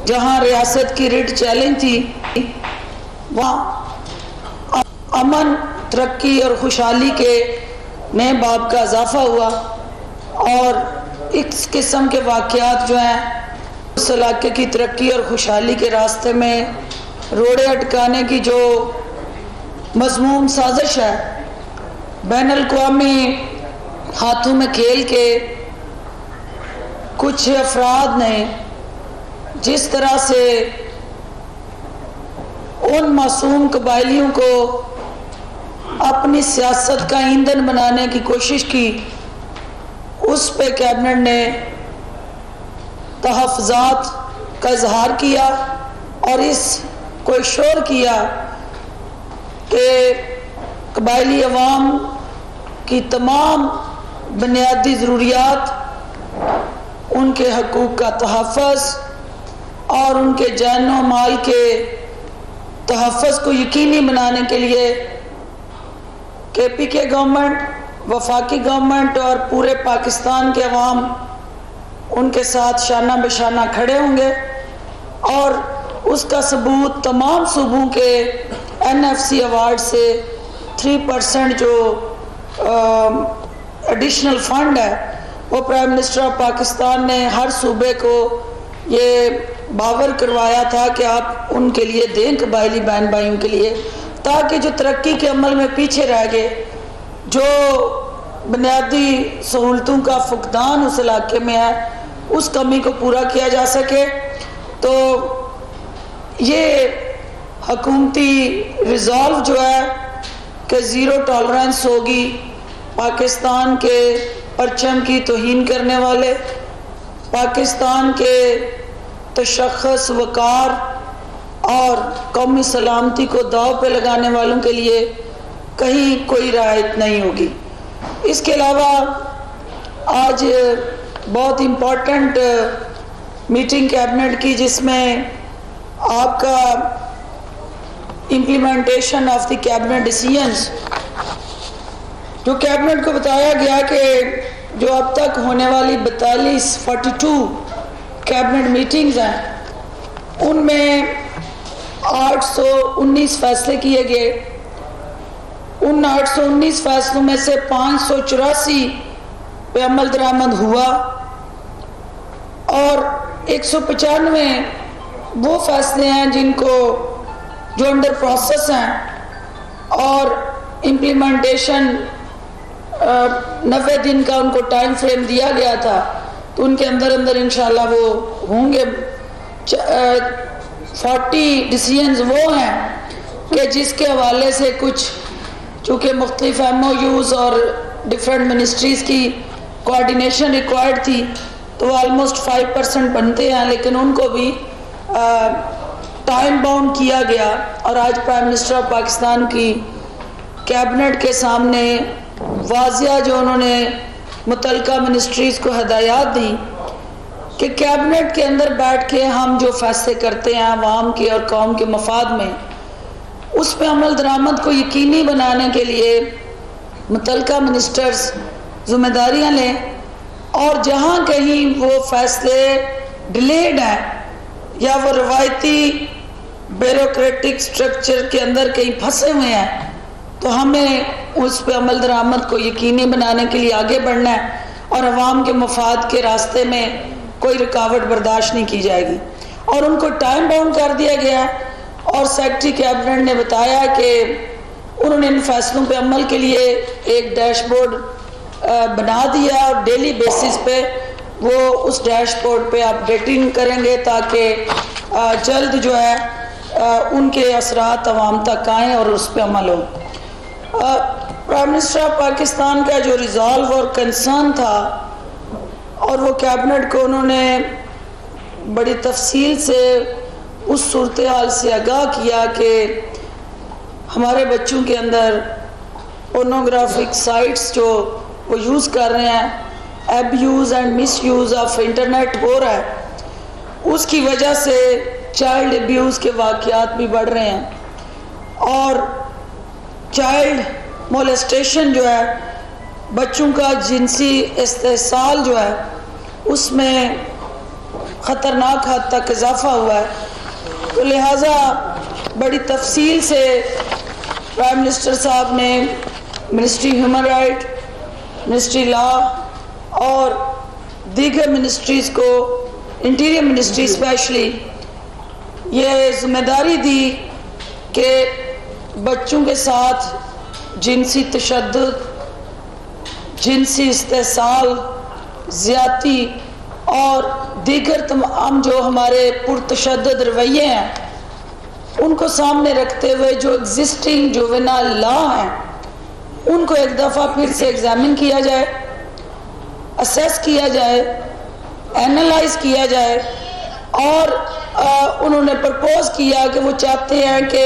जहां रियासत की रिट चैलेंज थी, वहाँ अमन, तरक्की और खुशहाली के नए बाब का इजाफा हुआ और इस किस्म के वाक़यात जो हैं उस इलाके की तरक्की और खुशहाली के रास्ते में रोड़े अटकाने की जो मज़मूम साजिश है, बैनुल-अक़वामी हाथों में खेल के कुछ अफराद ने जिस तरह से उन मासूम कबायलियों को अपनी सियासत का ईंधन बनाने की कोशिश की, उस पे कैबिनेट ने तहफ़्फ़ुज़ात का इजहार किया और इस को शोर किया कि कबायली अवाम की तमाम बुनियादी ज़रूरियात, उनके हकूक़ का तहफ़्फ़ुज़ और उनके जान व माल के तहफ़्फ़ुज़ को यकीनी बनाने के लिए KPK गवर्नमेंट, वफाकी गवर्नमेंट और पूरे पाकिस्तान के अवाम उनके साथ शाना बेशाना खड़े होंगे। और उसका सबूत तमाम सूबों के NFC अवार्ड से 3% जो एडिशनल फंड है वो प्राइम मिनिस्टर ऑफ पाकिस्तान ने हर सूबे को ये बावर करवाया था कि आप उनके लिए दें, कबायली बहन भाइयों के लिए, ताकि जो तरक्की के अमल में पीछे रह गए, जो बुनियादी सहूलतों का फुकदान उस इलाके में है, उस कमी को पूरा किया जा सके। तो ये हुकूमती रिजॉल्व जो है कि ज़ीरो टॉलरेंस होगी पाकिस्तान के परचम की तौहीन करने वाले, पाकिस्तान के तशख़्ख़ुस, वक़ार और कौमी सलामती को दाव पे लगाने वालों के लिए कहीं कोई रियायत नहीं होगी। इसके अलावा आज बहुत इम्पोर्टेंट मीटिंग कैबिनेट की, जिसमें आपका implementation of the cabinet decisions, जो कैबिनेट को बताया गया कि जो अब तक होने वाली 42 कैबिनेट मीटिंग्स हैं, उनमें 819 फैसले किए गए। उन 819 फैसलों में से 584 पे अमल दरामद हुआ और 195 वो फैसले हैं जो अंडर प्रोसेस हैं और इम्प्लीमेंटेशन 90 दिन का उनको टाइम फ्रेम दिया गया था, तो उनके अंदर इंशाल्लाह वो होंगे। 40 डिसीजंस वो हैं कि जिसके हवाले से कुछ, चूँकि मुख्तलिफ MOUs और डिफरेंट मिनिस्ट्रीज़ की कोऑर्डिनेशन रिक्वायर्ड थी, तो वो ऑलमोस्ट 5% बनते हैं, लेकिन उनको भी टाइम बाउंड किया गया। और आज प्राइम मिनिस्टर ऑफ पाकिस्तान की कैबिनेट के सामने वाज़िया जो उन्होंने मुतल्लिका मिनिस्ट्रीज़ को हदायत दी कि कैबिनेट के अंदर बैठ के हम जो फैसले करते हैं अवाम के और कौम के मफाद में, उस पर अमल दरामद को यकीनी बनाने के लिए मुतल्लिका मिनिस्टर्स जिम्मेदारियां लें और जहां कहीं वो फैसले डिलेड हैं या वो रवायती ब्यूरोक्रेटिक स्ट्रक्चर के अंदर कहीं फंसे हुए हैं, तो हमें उस पर अमल दरामद को यकीनी बनाने के लिए आगे बढ़ना है और अवाम के मफाद के रास्ते में कोई रुकावट बर्दाश्त नहीं की जाएगी। और उनको टाइम बाउंड कर दिया गया और सेक्रेटरी कैबिनेट ने बताया कि उन्होंने इन फैसलों पे अमल के लिए एक डैशबोर्ड बना दिया और डेली बेसिस पे वो उस डैशबोर्ड पे अपडेटिंग करेंगे ताकि जल्द जो है उनके असरात अवाम तक आएँ और उस पर अमल हो। प्राइम मिनिस्टर ऑफ पाकिस्तान का जो रिजॉल्व और कंसर्न था, और वो कैबिनेट को उन्होंने बड़ी तफसील से उस सूरत हाल से आगाह किया कि हमारे बच्चों के अंदर पोर्नोग्राफिक साइट्स जो वो यूज़ कर रहे हैं, abuse and misuse of internet हो रहा है, उसकी वजह से चाइल्ड एब्यूज़ के वाक़यात भी बढ़ रहे हैं और चाइल्ड मोलेस्टेशन जो है, बच्चों का जिनसी इस्तेहसाल जो है, उसमें ख़तरनाक हद तक इजाफ़ा हुआ है। तो लिहाजा बड़ी तफसील से प्राइम मिनिस्टर साहब ने ministry human right, ministry law और दीगर मिनिस्ट्रीज़ को, इंटीरियर मिनिस्ट्री स्पेशली, ये ज़िम्मेदारी दी कि बच्चों के साथ जिनसी तशद्दुद, जिनसी इस्तेसाल, ज़्यादती और दीगर तमाम जो हमारे पुरतशद्दुद रवैये हैं उनको सामने रखते हुए जो एग्जिस्टिंग जुवेनाइल लॉ हैं उनको एक दफ़ा फिर से एग्जामिन किया जाए, असेस किया जाए, एनालाइज किया जाए। और उन्होंने प्रपोज किया कि वो चाहते हैं कि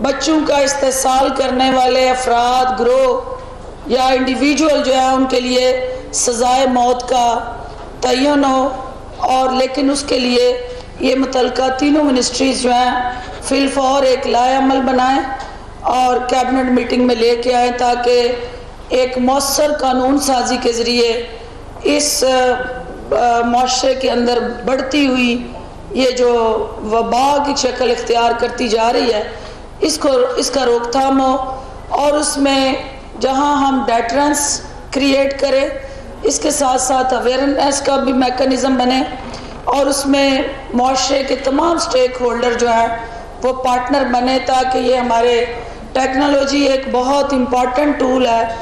बच्चों का इस्तेसाल करने वाले अफराद, ग्रोह या इंडिविजुअल जो है उनके लिए सज़ाए मौत का तयन हो, और लेकिन उसके लिए ये मुतलका तीनों मिनिस्ट्रीज़ जो हैं फिलफौर एक लाए अमल बनाएं और कैबिनेट मीटिंग में लेके आएँ ताकि एक मौसर कानून साजी के ज़रिए इस माशरे के अंदर बढ़ती हुई ये जो वबा की शक्ल इख्तियार करती जा रही है इसका रोकथाम हो, और उसमें जहां हम डेटरेंस क्रिएट करें, इसके साथ साथ अवेयरनेस का भी मैकेनिज़्म बने और उसमें माशरे के तमाम स्टेक होल्डर जो है वो पार्टनर बने, ताकि ये हमारे टेक्नोलॉजी एक बहुत इम्पॉर्टेंट टूल है,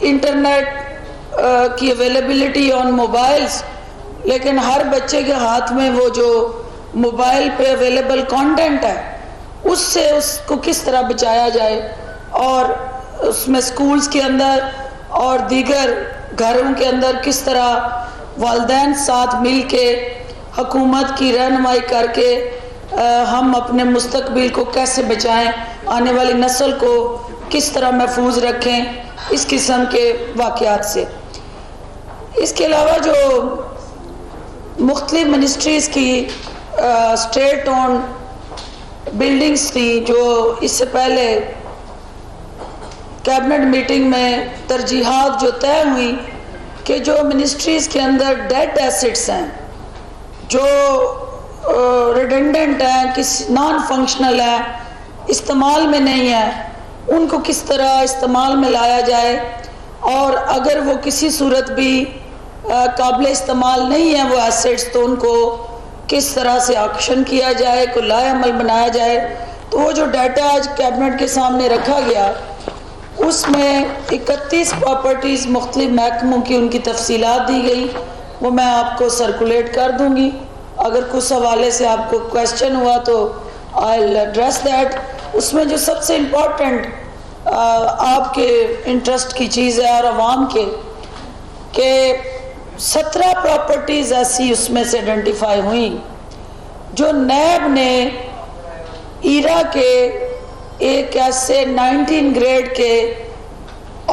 इंटरनेट की अवेलेबिलिटी ऑन मोबाइल्स, लेकिन हर बच्चे के हाथ में वो जो मोबाइल पे अवेलेबल कंटेंट है उससे उसको किस तरह बचाया जाए, और उसमें स्कूल्स के अंदर और दीगर घरों के अंदर किस तरह वालिदैन साथ मिल के हुकूमत की रहनुमाई करके हम अपने मुस्तकबिल को कैसे बचाएं, आने वाली नस्ल को किस तरह महफूज रखें, इस किस्म के वाक़यात से। इसके अलावा जो मुख्तलिफ मिनिस्ट्रीज़ की स्टेट ओन बिल्डिंग्स थी, जो इससे पहले कैबिनेट मीटिंग में तरजीहात जो तय हुई कि जो मिनिस्ट्रीज़ के अंदर डेड एसेट्स हैं, जो रिडेंडेंट हैं, किस नॉन फंक्शनल है, इस्तेमाल में नहीं है, उनको किस तरह इस्तेमाल में लाया जाए, और अगर वो किसी सूरत भी काबिल इस्तेमाल नहीं है वो एसेट्स, तो उनको किस तरह से ऑक्शन किया जाए, को लाए अमल बनाया जाए। तो वो जो डाटा आज कैबिनेट के सामने रखा गया उसमें 31 प्रॉपर्टीज़ मुख्तलिफ महकमों की उनकी तफसीलात दी गई, वो मैं आपको सर्कुलेट कर दूंगी। अगर कुछ हवाले से आपको क्वेश्चन हुआ तो आई विल एड्रेस दैट। उसमें जो सबसे इम्पोर्टेंट आपके इंटरेस्ट की चीज़ है और आवाम के 17 प्रॉपर्टीज़ ऐसी उसमें से आइडेंटिफाई हुई जो नैब ने ईरा के एक ऐसे 19 ग्रेड के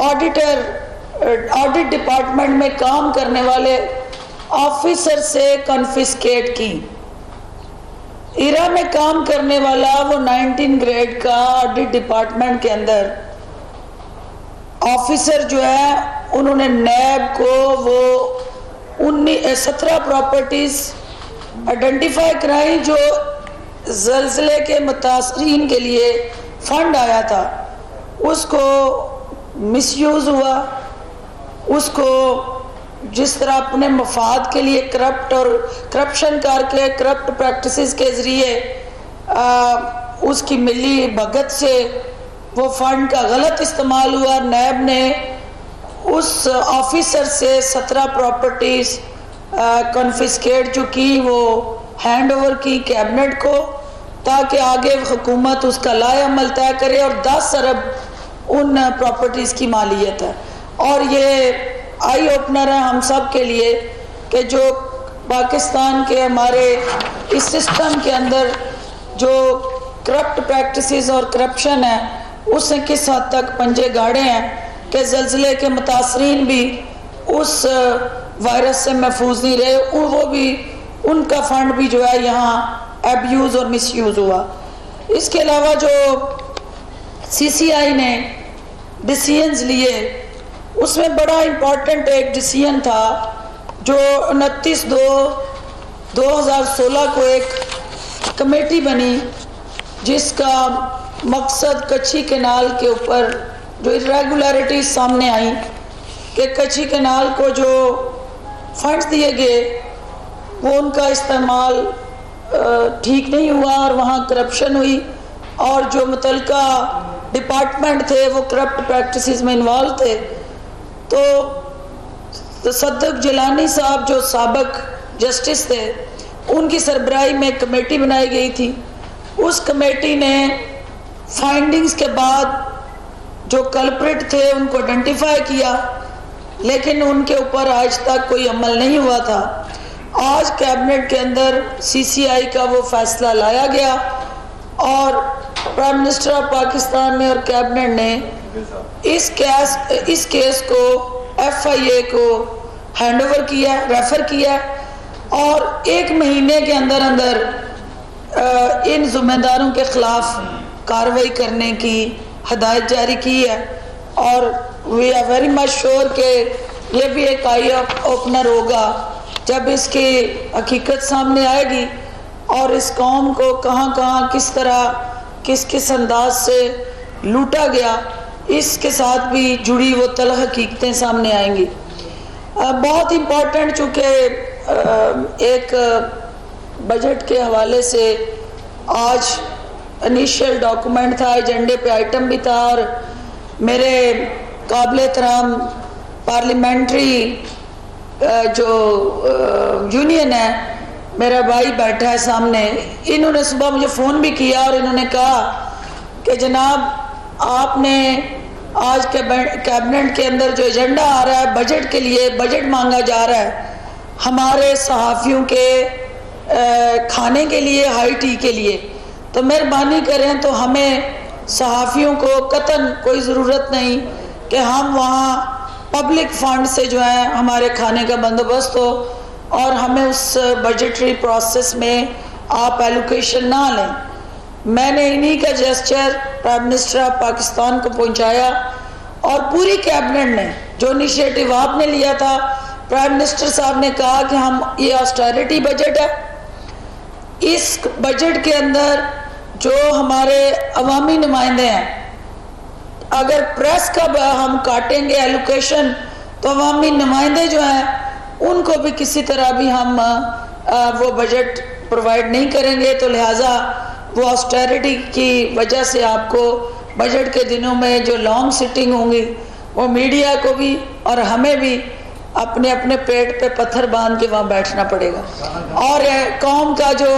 ऑडिट डिपार्टमेंट में काम करने वाले ऑफिसर से कन्फिस्केट की। ईरा में काम करने वाला वो 19 ग्रेड का ऑडिट डिपार्टमेंट के अंदर ऑफिसर जो है, उन्होंने नैब को वो 17 प्रॉपर्टीज़ आइडेंटिफाई कराई जो ज़लज़ले के मुतासरीन के लिए फंड आया था, उसको मिसयूज़ हुआ, उसको जिस तरह अपने मफाद के लिए करप्शन करके करप्ट प्रैक्टिसेस के ज़रिए उसकी मिली भगत से वो फंड का गलत इस्तेमाल हुआ। नैब ने उस ऑफिसर से 17 प्रॉपर्टीज़ कन्फिस्केट जो की वो हैंड ओवर की कैबिनेट को, ताकि आगे हुकूमत उसका लाए अमल तय करे, और 10 अरब उन प्रॉपर्टीज़ की मालियत है। और ये आई ओपनर है हम सब के लिए कि जो पाकिस्तान के हमारे इस सिस्टम के अंदर जो करप्ट प्रैक्टिसेस और करप्शन है उसने किस हद तक पंजे गाड़े हैं कि ज़लज़ले के मुतासरीन भी उस वायरस से महफूज नहीं रहे, वो भी उनका फंड भी जो है यहाँ एब्यूज़ और मिसयूज़ हुआ। इसके अलावा जो CCI ने डिसीजंस लिए उसमें बड़ा इम्पोर्टेंट एक डिसीजन था जो 29/2 2016 को एक कमेटी बनी जिसका मकसद कच्ची कैनाल के ऊपर जो इरेगुलरिटीज सामने आई कि कच्ची कैनाल को जो फंड्स दिए गए वो उनका इस्तेमाल ठीक नहीं हुआ और वहाँ करप्शन हुई और जो मुतलका डिपार्टमेंट थे वो करप्ट प्रैक्टिसेस में इन्वॉल्व थे। तो सद्दक जिलानी साहब जो साबिक जस्टिस थे उनकी सरबराही में कमेटी बनाई गई थी। उस कमेटी ने फाइंडिंग्स के बाद जो कल्प्रिट थे उनको आइडेंटिफाई किया, लेकिन उनके ऊपर आज तक कोई अमल नहीं हुआ था। आज कैबिनेट के अंदर सीसीआई का वो फैसला लाया गया और प्राइम मिनिस्टर ऑफ पाकिस्तान ने और कैबिनेट ने इस केस को FIA को हैंडओवर किया, रेफर किया और 1 महीने के अंदर अंदर इन जिम्मेदारों के खिलाफ कार्रवाई करने की हदायत जारी की है। और we are very much sure कि ये भी एक आई ओपनर होगा जब इसकी हकीकत सामने आएगी और इस कौम को कहाँ कहाँ किस तरह किस अंदाज से लूटा गया, इसके साथ भी जुड़ी वो तल हकीकतें सामने आएंगी। बहुत इम्पोर्टेंट चूँकि एक बजट के हवाले से आज इनिशियल डॉक्यूमेंट था, एजेंडे पे आइटम भी था और मेरे काबिल एहतराम पार्लियामेंट्री जो यूनियन है, मेरा भाई बैठा है सामने, इन्होंने सुबह मुझे फ़ोन भी किया और इन्होंने कहा कि जनाब आपने आज के कैबिनेट के अंदर जो एजेंडा आ रहा है बजट के लिए, बजट मांगा जा रहा है हमारे सहाफ़ियों के खाने के लिए, हाई टी के लिए, तो मेहरबानी करें तो हमें सहाफ़ियों को कतन कोई ज़रूरत नहीं कि हम वहाँ पब्लिक फंड से जो है हमारे खाने का बंदोबस्त हो और हमें उस बजटरी प्रोसेस में आप एलोकेशन ना लें। मैंने इन्हीं का gesture prime minister of Pakistan को पहुंचाया और पूरी कैबिनेट ने जो इनिशिएटिव आपने लिया था, प्राइम मिनिस्टर साहब ने कहा कि हम ये ऑस्टेरिटी बजट है, इस बजट के अंदर जो हमारे अवामी नुमाइंदे हैं, अगर प्रेस का हम काटेंगे एलोकेशन तो अवामी नुमाइंदे जो हैं उनको भी किसी तरह भी हम वो बजट प्रोवाइड नहीं करेंगे। तो लिहाजा वो ऑस्टेरिटी की वजह से आपको बजट के दिनों में जो लॉन्ग सिटिंग होंगी वो मीडिया को भी और हमें भी अपने अपने पेट पे पत्थर बांध के वहाँ बैठना पड़ेगा और कौम का जो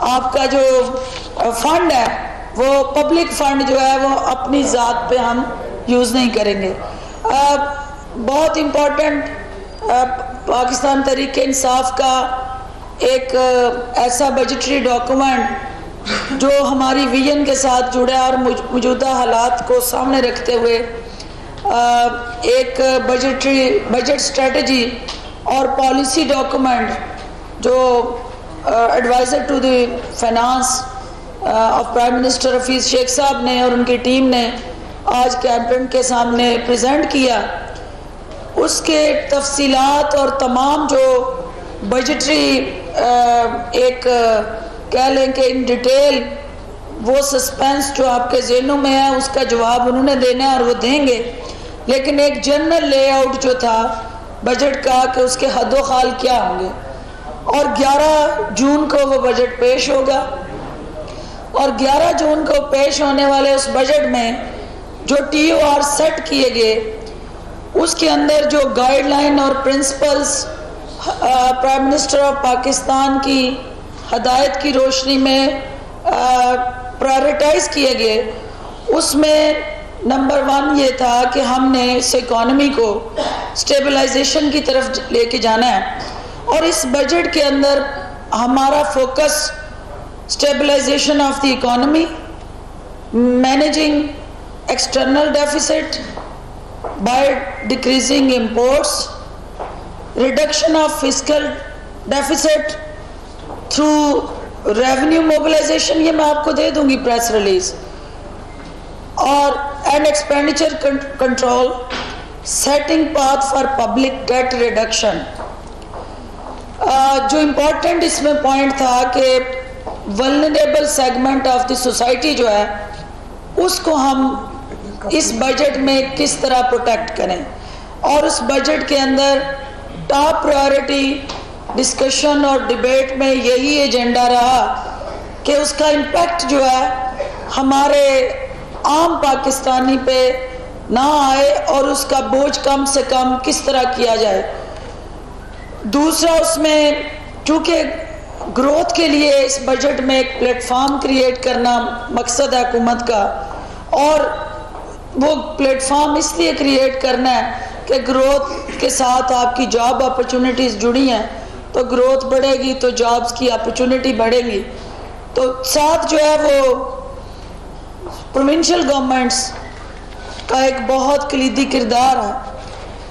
आपका जो फंड है वो पब्लिक फंड जो है वो अपनी ज़ात पे हम यूज़ नहीं करेंगे। बहुत इम्पोर्टेंट पाकिस्तान तहरीक इंसाफ का एक ऐसा बजटरी डॉक्यूमेंट जो हमारी विजन के साथ जुड़ा है और मौजूदा हालात को सामने रखते हुए एक बजट स्ट्रेटजी और पॉलिसी डॉक्यूमेंट जो advisor to the finance of prime minister Hafeez Shaikh साहब ने और उनकी टीम ने आज कैबिनेट के सामने प्रेजेंट किया, उसके तफसीलात और तमाम जो बजटरी एक कह लें कि इन डिटेल वो सस्पेंस जो आपके जहनों में है उसका जवाब उन्होंने देना है और वो देंगे। लेकिन एक जनरल लेआउट जो था बजट का कि उसके हद खाल क्या होंगे और 11 जून को वो बजट पेश होगा और 11 जून को पेश होने वाले उस बजट में जो TOR सेट किए गए उसके अंदर जो गाइडलाइन और principles prime minister of Pakistan की हदायत की रोशनी में प्रायोरिटाइज किए गए, उसमें नंबर 1 ये था कि हमने इस इकॉनमी को स्टेबलाइजेशन की तरफ लेके जाना है और इस बजट के अंदर हमारा focus stabilisation of the economy, managing external deficit by decreasing imports, reduction of fiscal deficit through revenue mobilization, ये मैं आपको दे दूंगी प्रेस रिलीज, और and expenditure control, setting path for public debt reduction. जो इम्पोर्टेंट इसमें पॉइंट था कि vulnerable segment of the society जो है उसको हम इस बजट में किस तरह प्रोटेक्ट करें, और उस बजट के अंदर टॉप प्रायोरिटी डिस्कशन और डिबेट में यही एजेंडा रहा कि उसका इम्पैक्ट जो है हमारे आम पाकिस्तानी पे ना आए और उसका बोझ कम से कम किस तरह किया जाए। दूसरा, उसमें चूँकि ग्रोथ के लिए इस बजट में एक प्लेटफॉर्म क्रिएट करना मकसद है हुकूमत का, और वो प्लेटफॉर्म इसलिए क्रिएट करना है कि ग्रोथ के साथ आपकी जॉब अपॉर्चुनिटीज़ जुड़ी हैं, तो ग्रोथ बढ़ेगी तो जॉब्स की अपॉर्चुनिटी बढ़ेगी। तो साथ जो है वो प्रोविंशियल गवर्नमेंट्स का एक बहुत कलीदी किरदार है,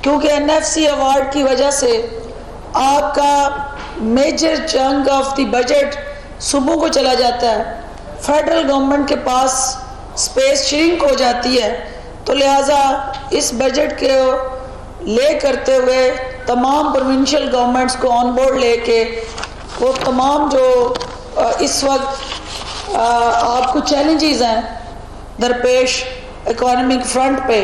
क्योंकि NFC अवार्ड की वजह से आपका major chunk of the budget सूबों को चला जाता है, फेडरल गवर्नमेंट के पास स्पेस श्रिंक हो जाती है। तो लिहाजा इस बजट के ले करते हुए तमाम प्रोविंशियल गवर्नमेंट्स को ऑन बोर्ड लेके वो तमाम जो इस वक्त आपको चैलेंजेस हैं दरपेश इकोनॉमिक फ्रंट पे,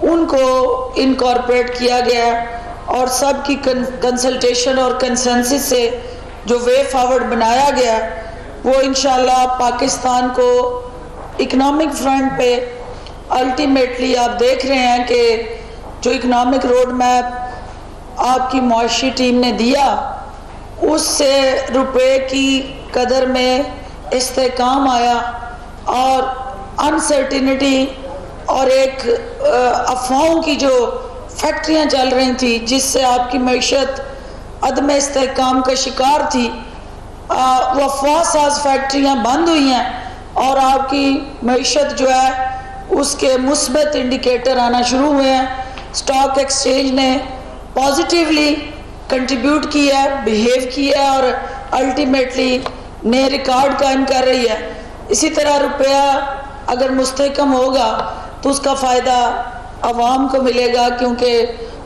उनको इनकॉर्पोरेट किया गया है और सब की कंसल्टेशन और कंसेंसस से जो वे फॉरवर्ड बनाया गया वो इंशाल्लाह पाकिस्तान को इकोनॉमिक फ्रंट पे अल्टीमेटली आप देख रहे हैं कि जो इकोनॉमिक रोड मैप आपकी मुआशी टीम ने दिया उससे रुपए की कदर में इस्तेकाम आया और अनसर्टिनिटी और एक अफवाहों की जो फैक्ट्रियां चल रही थी जिससे आपकी मईशत अदम इस्तेकाम का शिकार थी, वो अफवाह साज फैक्ट्रियां बंद हुई हैं और आपकी मईशत जो है उसके मुस्बत इंडिकेटर आना शुरू हुए हैं। स्टॉक एक्सचेंज ने पॉजिटिवली कंट्रीब्यूट किया है, बिहेव किया है और अल्टीमेटली नए रिकॉर्ड कायम कर रही है। इसी तरह रुपया अगर मुस्तहकम होगा तो उसका फ़ायदा आवाम को मिलेगा, क्योंकि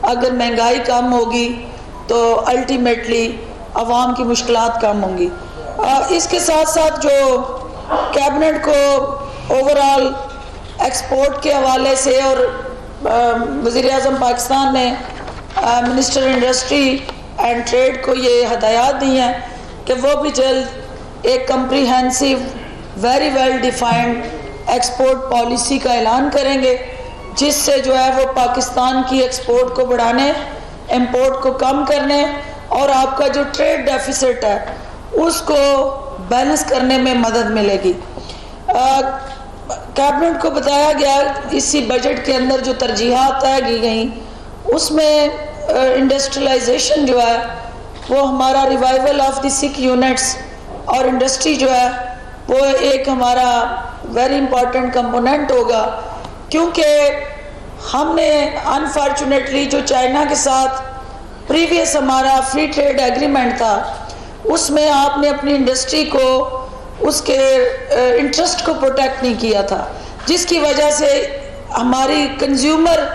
अगर महंगाई कम होगी तो अल्टीमेटली आवाम की मुश्किलात कम होंगी। इसके साथ साथ जो कैबिनेट को ओवरऑल एक्सपोर्ट के हवाले से और वज़ीर-ए-आज़म पाकिस्तान ने मिनिस्टर इंडस्ट्री एंड ट्रेड को ये हदायत दी हैं कि वो भी जल्द एक comprehensive very well defined export policy का ऐलान करेंगे, जिससे जो है वो पाकिस्तान की एक्सपोर्ट को बढ़ाने, इंपोर्ट को कम करने और आपका जो ट्रेड डेफिसिट है उसको बैलेंस करने में मदद मिलेगी। कैबिनेट को बताया गया इसी बजट के अंदर जो तरजीहात तय की गई उसमें इंडस्ट्रियलाइजेशन जो है वो हमारा revival of the sick units और इंडस्ट्री जो है वो एक हमारा वेरी इंपॉर्टेंट कंपोनेंट होगा, क्योंकि हमने अनफॉर्चुनेटली जो चाइना के साथ प्रीवियस हमारा फ्री ट्रेड एग्रीमेंट था उसमें आपने अपनी इंडस्ट्री को उसके इंटरेस्ट को प्रोटेक्ट नहीं किया था, जिसकी वजह से हमारी कंज्यूमर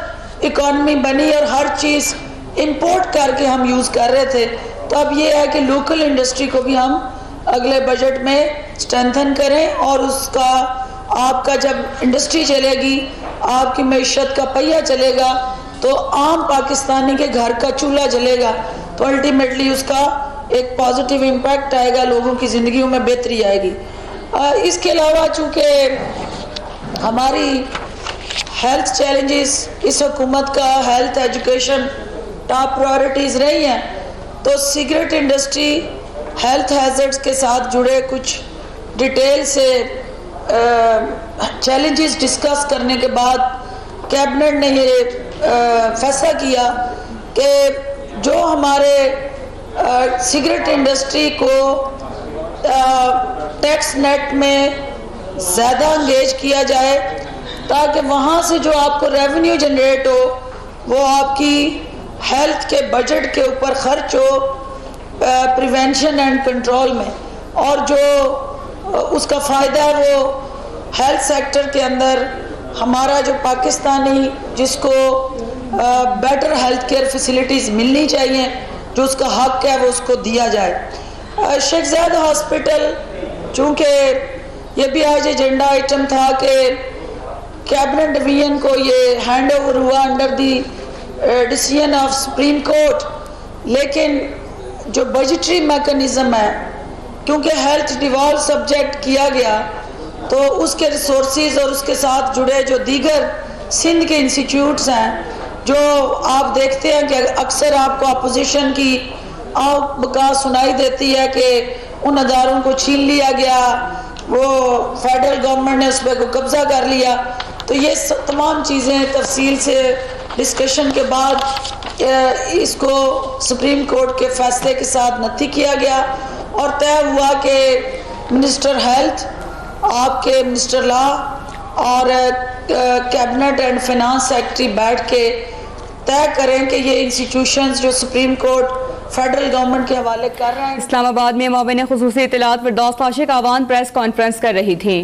इकॉनमी बनी और हर चीज़ इंपोर्ट करके हम यूज़ कर रहे थे। तो अब ये है कि लोकल इंडस्ट्री को भी हम अगले बजट में स्ट्रेंथन करें और उसका आपका जब इंडस्ट्री चलेगी, आपकी मईशत का पहिया चलेगा तो आम पाकिस्तानी के घर का चूल्हा जलेगा, तो अल्टीमेटली उसका एक पॉजिटिव इम्पैक्ट आएगा, लोगों की ज़िंदगियों में बेहतरी आएगी। इसके अलावा चूँकि हमारी हेल्थ चैलेंजेस इस हुकूमत का हेल्थ एजुकेशन टॉप प्रायोरिटीज़ रही हैं, तो सिगरेट इंडस्ट्री हेल्थ हैजर्ड्स के साथ जुड़े कुछ डिटेल से चैलेंजेस डिस्कस करने के बाद कैबिनेट ने ये फैसला किया कि जो हमारे सिगरेट इंडस्ट्री को टैक्स नेट में ज़्यादा इंगेज किया जाए ताकि वहाँ से जो आपको रेवेन्यू जनरेट हो वो आपकी हेल्थ के बजट के ऊपर खर्च हो प्रिवेंशन एंड कंट्रोल में, और जो उसका फ़ायदा है वो हेल्थ सेक्टर के अंदर हमारा जो पाकिस्तानी जिसको बेटर हेल्थ केयर फैसिलिटीज़ मिलनी चाहिए, जो उसका हक है वो उसको दिया जाए। शेख ज़ायद हॉस्पिटल, चूँकि ये भी आज एजेंडा आइटम था कि कैबिनेट डिवीजन को ये हैंड ओवर हुआ under the decision of supreme court, लेकिन जो बजटरी मैकेनिज़्म है, क्योंकि हेल्थ डिवॉल्व सब्जेक्ट किया गया, तो उसके रिसोर्सेज और उसके साथ जुड़े जो दीगर सिंध के इंस्टीट्यूट्स हैं, जो आप देखते हैं कि अक्सर आपको अपोजिशन की बका सुनाई देती है कि उन अदारों को छीन लिया गया, वो फेडरल गवर्नमेंट ने उस पर कब्जा कर लिया। तो ये तमाम चीज़ें तफसील से डिस्कशन के बाद इसको सुप्रीम कोर्ट के फैसले के साथ नत्थी किया गया और तय हुआ कि मिनिस्टर हेल्थ, आपके मिनिस्टर लॉ और कैबिनेट एंड फाइनेंस सेक्रेटरी बैठ के तय करें कि ये इंस्टीट्यूशंस जो सुप्रीम कोर्ट फेडरल गवर्नमेंट के हवाले कर रहे हैं। इस्लामाबाद में मुआविन खुसूसी इत्तलात फिरदौस ताशिक आवान प्रेस कॉन्फ्रेंस कर रही थी।